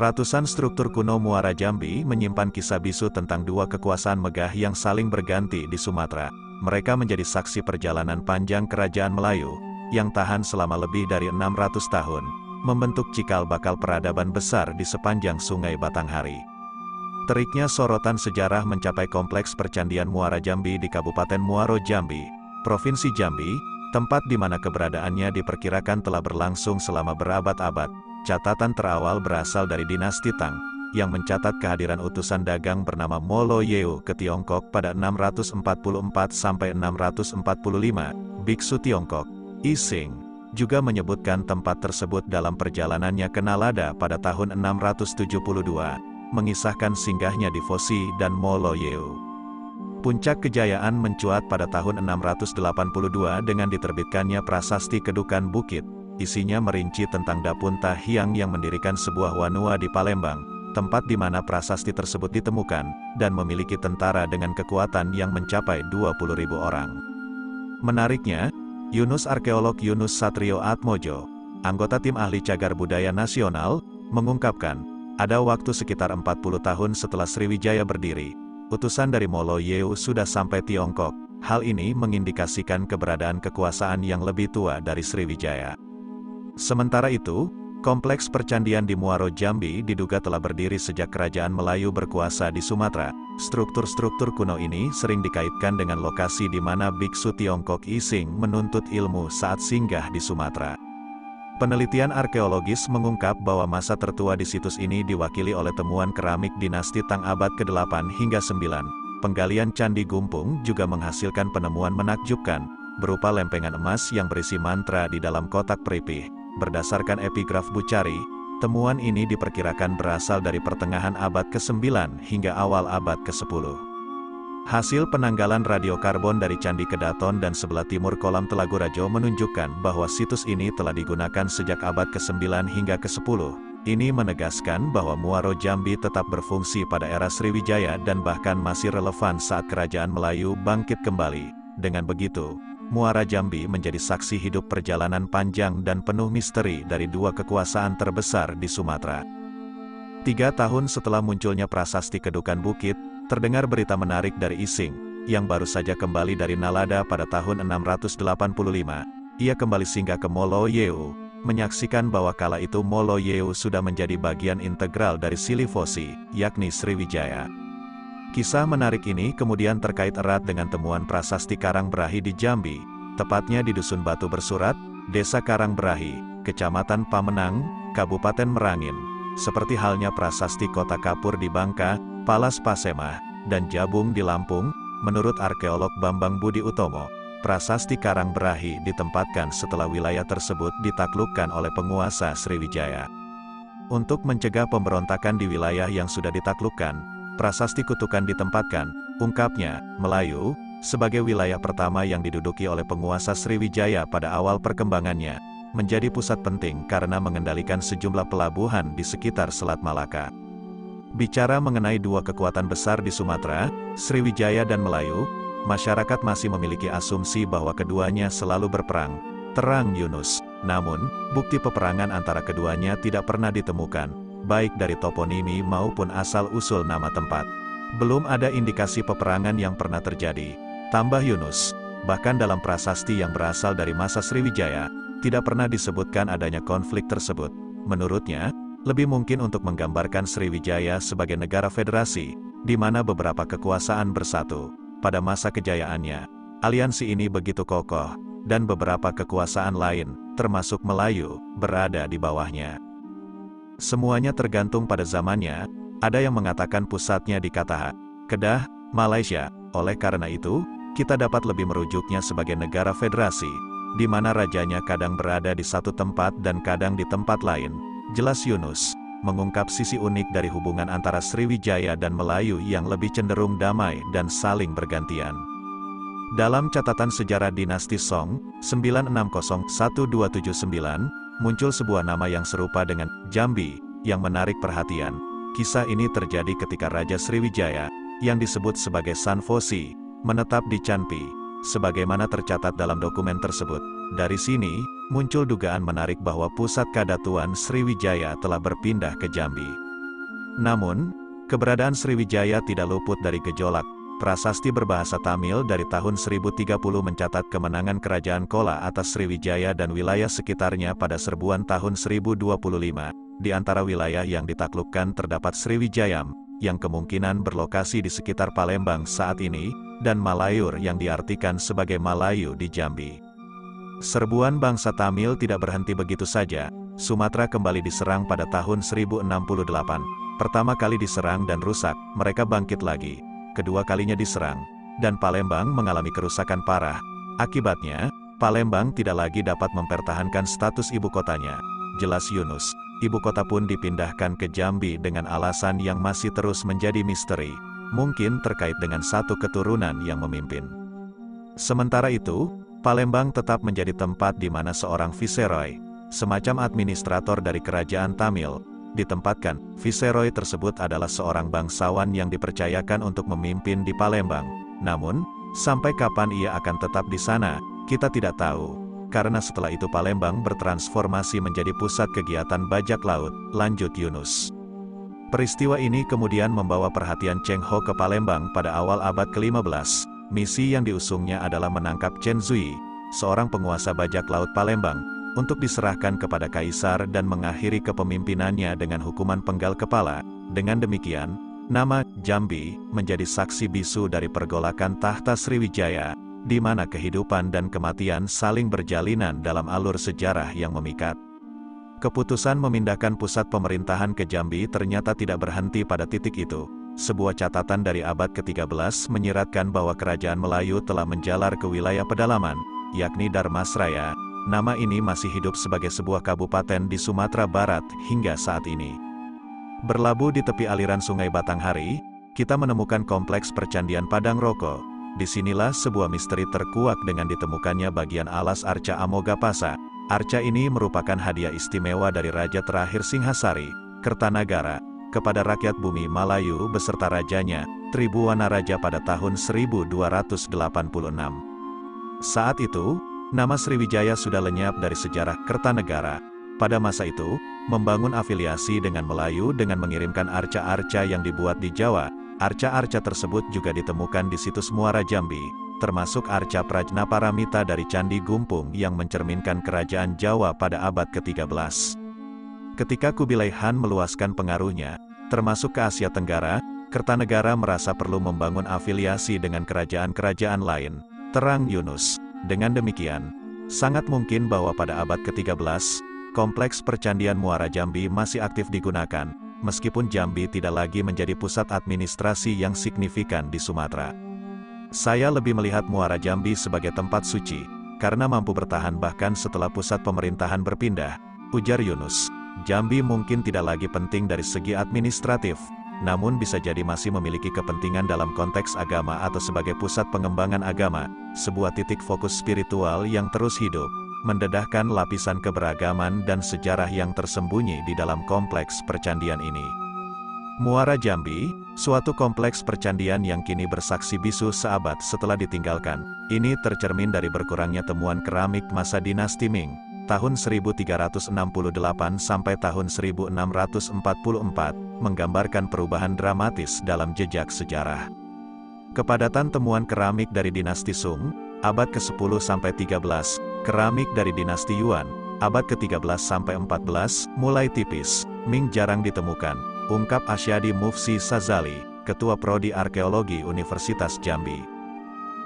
Ratusan struktur kuno Muara Jambi menyimpan kisah bisu tentang dua kekuasaan megah yang saling berganti di Sumatera. Mereka menjadi saksi perjalanan panjang Kerajaan Melayu, yang tahan selama lebih dari 600 tahun, membentuk cikal bakal peradaban besar di sepanjang Sungai Batanghari. Teriknya sorotan sejarah mencapai kompleks percandian Muara Jambi di Kabupaten Muaro Jambi, Provinsi Jambi, tempat di mana keberadaannya diperkirakan telah berlangsung selama berabad-abad. Catatan terawal berasal dari dinasti Tang, yang mencatat kehadiran utusan dagang bernama Molo Yeu ke Tiongkok pada 644–645, Biksu Tiongkok, I Sing, juga menyebutkan tempat tersebut dalam perjalanannya ke Nalada pada tahun 672, mengisahkan singgahnya di Fosi dan Molo Yeu. Puncak kejayaan mencuat pada tahun 682 dengan diterbitkannya Prasasti Kedukan Bukit. Isinya merinci tentang Dapunta Hyang yang mendirikan sebuah wanua di Palembang, tempat di mana prasasti tersebut ditemukan, dan memiliki tentara dengan kekuatan yang mencapai 20.000 orang. Menariknya, arkeolog Yunus Satrio Atmojo, anggota tim ahli cagar budaya nasional, mengungkapkan, ada waktu sekitar 40 tahun setelah Sriwijaya berdiri, utusan dari Molo Yeu sudah sampai Tiongkok. Hal ini mengindikasikan keberadaan kekuasaan yang lebih tua dari Sriwijaya. Sementara itu, kompleks percandian di Muaro Jambi diduga telah berdiri sejak Kerajaan Melayu berkuasa di Sumatera. Struktur-struktur kuno ini sering dikaitkan dengan lokasi di mana Biksu Tiongkok I Sing menuntut ilmu saat singgah di Sumatera. Penelitian arkeologis mengungkap bahwa masa tertua di situs ini diwakili oleh temuan keramik dinasti Tang abad ke-8 hingga 9. Penggalian Candi Gumpung juga menghasilkan penemuan menakjubkan, berupa lempengan emas yang berisi mantra di dalam kotak peripih. Berdasarkan epigraf Bucari, temuan ini diperkirakan berasal dari pertengahan abad ke-9 hingga awal abad ke-10. Hasil penanggalan radiokarbon dari Candi Kedaton dan sebelah timur kolam Telaga Rajo menunjukkan bahwa situs ini telah digunakan sejak abad ke-9 hingga ke-10. Ini menegaskan bahwa Muaro Jambi tetap berfungsi pada era Sriwijaya dan bahkan masih relevan saat Kerajaan Melayu bangkit kembali. Dengan begitu, Muara Jambi menjadi saksi hidup perjalanan panjang dan penuh misteri dari dua kekuasaan terbesar di Sumatera. 3 tahun setelah munculnya Prasasti Kedukan Bukit, terdengar berita menarik dari I Sing, yang baru saja kembali dari Nalada pada tahun 685. Ia kembali singgah ke Molo Yeu, menyaksikan bahwa kala itu Molo Yeu sudah menjadi bagian integral dari Silifosi, yakni Sriwijaya. Kisah menarik ini kemudian terkait erat dengan temuan prasasti Karangberahi di Jambi, tepatnya di Dusun Batu Bersurat, Desa Karangberahi, Kecamatan Pamenang, Kabupaten Merangin. Seperti halnya prasasti Kota Kapur di Bangka, Palas Pasemah, dan Jabung di Lampung, menurut arkeolog Bambang Budi Utomo, prasasti Karangberahi ditempatkan setelah wilayah tersebut ditaklukkan oleh penguasa Sriwijaya. Untuk mencegah pemberontakan di wilayah yang sudah ditaklukkan, Prasasti Kutukan ditempatkan, ungkapnya, Melayu, sebagai wilayah pertama yang diduduki oleh penguasa Sriwijaya pada awal perkembangannya, menjadi pusat penting karena mengendalikan sejumlah pelabuhan di sekitar Selat Malaka. Bicara mengenai dua kekuatan besar di Sumatera, Sriwijaya dan Melayu, masyarakat masih memiliki asumsi bahwa keduanya selalu berperang, terang Yunus. Namun, bukti peperangan antara keduanya tidak pernah ditemukan, baik dari toponimi maupun asal-usul nama tempat. Belum ada indikasi peperangan yang pernah terjadi, tambah Yunus. Bahkan dalam prasasti yang berasal dari masa Sriwijaya, tidak pernah disebutkan adanya konflik tersebut. Menurutnya, lebih mungkin untuk menggambarkan Sriwijaya sebagai negara federasi, di mana beberapa kekuasaan bersatu. Pada masa kejayaannya, aliansi ini begitu kokoh, dan beberapa kekuasaan lain, termasuk Melayu, berada di bawahnya. Semuanya tergantung pada zamannya, ada yang mengatakan pusatnya di Kataha, Kedah, Malaysia. Oleh karena itu, kita dapat lebih merujuknya sebagai negara federasi, di mana rajanya kadang berada di satu tempat dan kadang di tempat lain. Jelas Yunus, mengungkap sisi unik dari hubungan antara Sriwijaya dan Melayu yang lebih cenderung damai dan saling bergantian. Dalam catatan sejarah dinasti Song, 960-1279, muncul sebuah nama yang serupa dengan Jambi, yang menarik perhatian. Kisah ini terjadi ketika Raja Sriwijaya, yang disebut sebagai Sanfosi, menetap di Canpi, sebagaimana tercatat dalam dokumen tersebut. Dari sini, muncul dugaan menarik bahwa pusat kadatuan Sriwijaya telah berpindah ke Jambi. Namun, keberadaan Sriwijaya tidak luput dari gejolak. Prasasti berbahasa Tamil dari tahun 1030 mencatat kemenangan Kerajaan Chola atas Sriwijaya dan wilayah sekitarnya pada serbuan tahun 1025. Di antara wilayah yang ditaklukkan terdapat Sriwijayam, yang kemungkinan berlokasi di sekitar Palembang saat ini, dan Malayur yang diartikan sebagai Malayu di Jambi. Serbuan bangsa Tamil tidak berhenti begitu saja. Sumatera kembali diserang pada tahun 1068. Pertama kali diserang dan rusak, mereka bangkit lagi. Kedua kalinya diserang, dan Palembang mengalami kerusakan parah. Akibatnya, Palembang tidak lagi dapat mempertahankan status ibu kotanya. Jelas Yunus, ibu kota pun dipindahkan ke Jambi dengan alasan yang masih terus menjadi misteri, mungkin terkait dengan satu keturunan yang memimpin. Sementara itu, Palembang tetap menjadi tempat di mana seorang viceroy, semacam administrator dari kerajaan Tamil, ditempatkan. Viceroy tersebut adalah seorang bangsawan yang dipercayakan untuk memimpin di Palembang. Namun, sampai kapan ia akan tetap di sana, kita tidak tahu. Karena setelah itu Palembang bertransformasi menjadi pusat kegiatan bajak laut, lanjut Yunus. Peristiwa ini kemudian membawa perhatian Cheng Ho ke Palembang pada awal abad ke-15. Misi yang diusungnya adalah menangkap Chen Zui, seorang penguasa bajak laut Palembang, untuk diserahkan kepada kaisar dan mengakhiri kepemimpinannya dengan hukuman penggal kepala. Dengan demikian, nama Jambi menjadi saksi bisu dari pergolakan tahta Sriwijaya, di mana kehidupan dan kematian saling berjalinan dalam alur sejarah yang memikat. Keputusan memindahkan pusat pemerintahan ke Jambi ternyata tidak berhenti pada titik itu. Sebuah catatan dari abad ke-13 menyiratkan bahwa kerajaan Melayu telah menjalar ke wilayah pedalaman, yakni Dharmasraya. Nama ini masih hidup sebagai sebuah kabupaten di Sumatera Barat hingga saat ini. Berlabuh di tepi aliran Sungai Batanghari, kita menemukan kompleks percandian Padang Roko. Disinilah sebuah misteri terkuak dengan ditemukannya bagian alas arca Amogapasa. Arca ini merupakan hadiah istimewa dari Raja terakhir Singhasari, Kertanagara, kepada rakyat bumi Malayu beserta rajanya, Tribhuwanaraja pada tahun 1286. Saat itu, nama Sriwijaya sudah lenyap dari sejarah Kertanegara. Pada masa itu, membangun afiliasi dengan Melayu dengan mengirimkan arca-arca yang dibuat di Jawa. Arca-arca tersebut juga ditemukan di situs Muara Jambi, termasuk arca Prajnaparamita dari Candi Gumpung yang mencerminkan kerajaan Jawa pada abad ke-13. Ketika Kubilai Han meluaskan pengaruhnya, termasuk ke Asia Tenggara, Kertanegara merasa perlu membangun afiliasi dengan kerajaan-kerajaan lain. Terang Yunus. Dengan demikian, sangat mungkin bahwa pada abad ke-13, kompleks percandian Muara Jambi masih aktif digunakan, meskipun Jambi tidak lagi menjadi pusat administrasi yang signifikan di Sumatera. Saya lebih melihat Muara Jambi sebagai tempat suci, karena mampu bertahan bahkan setelah pusat pemerintahan berpindah, ujar Yunus. Jambi mungkin tidak lagi penting dari segi administratif, namun bisa jadi masih memiliki kepentingan dalam konteks agama atau sebagai pusat pengembangan agama, sebuah titik fokus spiritual yang terus hidup, mendedahkan lapisan keberagaman dan sejarah yang tersembunyi di dalam kompleks percandian ini. Muara Jambi, suatu kompleks percandian yang kini bersaksi bisu seabad setelah ditinggalkan. Ini tercermin dari berkurangnya temuan keramik masa dinasti Ming, tahun 1368 sampai tahun 1644, menggambarkan perubahan dramatis dalam jejak sejarah. Kepadatan temuan keramik dari dinasti Sung, abad ke-10 sampai 13, keramik dari dinasti Yuan, abad ke-13 sampai 14, mulai tipis. Ming jarang ditemukan, ungkap Asyadi Mufsi Sazali, Ketua Prodi Arkeologi Universitas Jambi.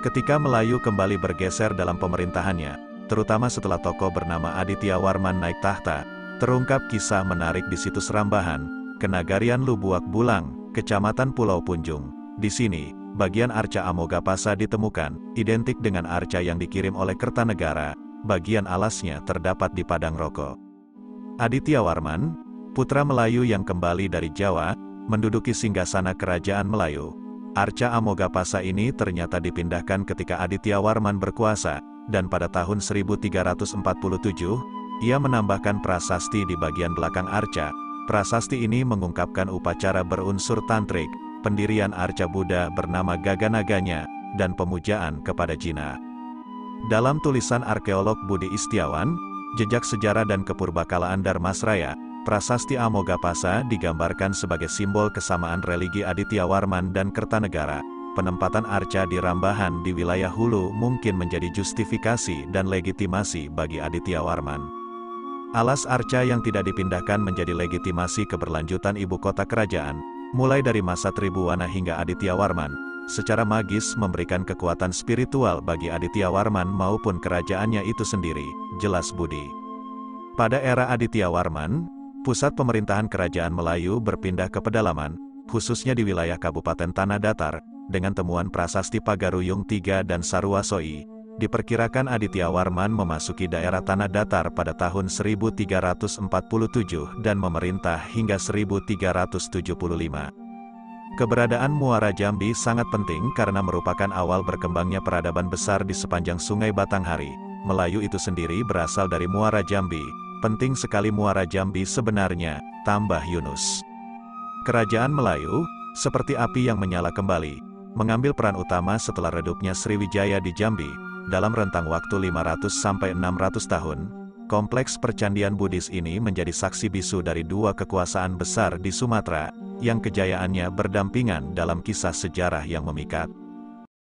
Ketika Melayu kembali bergeser dalam pemerintahannya, terutama setelah tokoh bernama Aditya Warman naik tahta, terungkap kisah menarik di situs Rambahan, Kenagarian Lubuak Bulang, Kecamatan Pulau Punjung. Di sini, bagian arca Amogapasa ditemukan, identik dengan arca yang dikirim oleh Kertanegara. Bagian alasnya terdapat di Padang Roko. Aditya Warman, putra Melayu yang kembali dari Jawa, menduduki singgasana kerajaan Melayu. Arca Amogapasa ini ternyata dipindahkan ketika Aditya Warman berkuasa, dan pada tahun 1347, ia menambahkan prasasti di bagian belakang arca. Prasasti ini mengungkapkan upacara berunsur tantrik, pendirian arca Buddha bernama Gaganaganya, dan pemujaan kepada Jina. Dalam tulisan arkeolog Budi Istiawan, Jejak Sejarah dan Kepurbakalaan Dharmasraya, Prasasti Amogapasa digambarkan sebagai simbol kesamaan religi Adityawarman dan Kertanegara. Penempatan arca di Rambahan di wilayah Hulu mungkin menjadi justifikasi dan legitimasi bagi Adityawarman. Alas arca yang tidak dipindahkan menjadi legitimasi keberlanjutan ibu kota kerajaan, mulai dari masa Tribuwana hingga Adityawarman, secara magis memberikan kekuatan spiritual bagi Adityawarman maupun kerajaannya itu sendiri, jelas Budi. Pada era Adityawarman, pusat pemerintahan kerajaan Melayu berpindah ke pedalaman, khususnya di wilayah Kabupaten Tanah Datar, dengan temuan prasasti Pagaruyung III dan Sarwasoi. Diperkirakan Adityawarman memasuki daerah Tanah Datar pada tahun 1347 dan memerintah hingga 1375. Keberadaan Muara Jambi sangat penting karena merupakan awal berkembangnya peradaban besar di sepanjang Sungai Batanghari. Melayu itu sendiri berasal dari Muara Jambi. Penting sekali Muara Jambi sebenarnya, tambah Yunus. Kerajaan Melayu, seperti api yang menyala kembali, mengambil peran utama setelah redupnya Sriwijaya di Jambi. Dalam rentang waktu 500-600 tahun, kompleks percandian Buddhis ini menjadi saksi bisu dari dua kekuasaan besar di Sumatera, yang kejayaannya berdampingan dalam kisah sejarah yang memikat.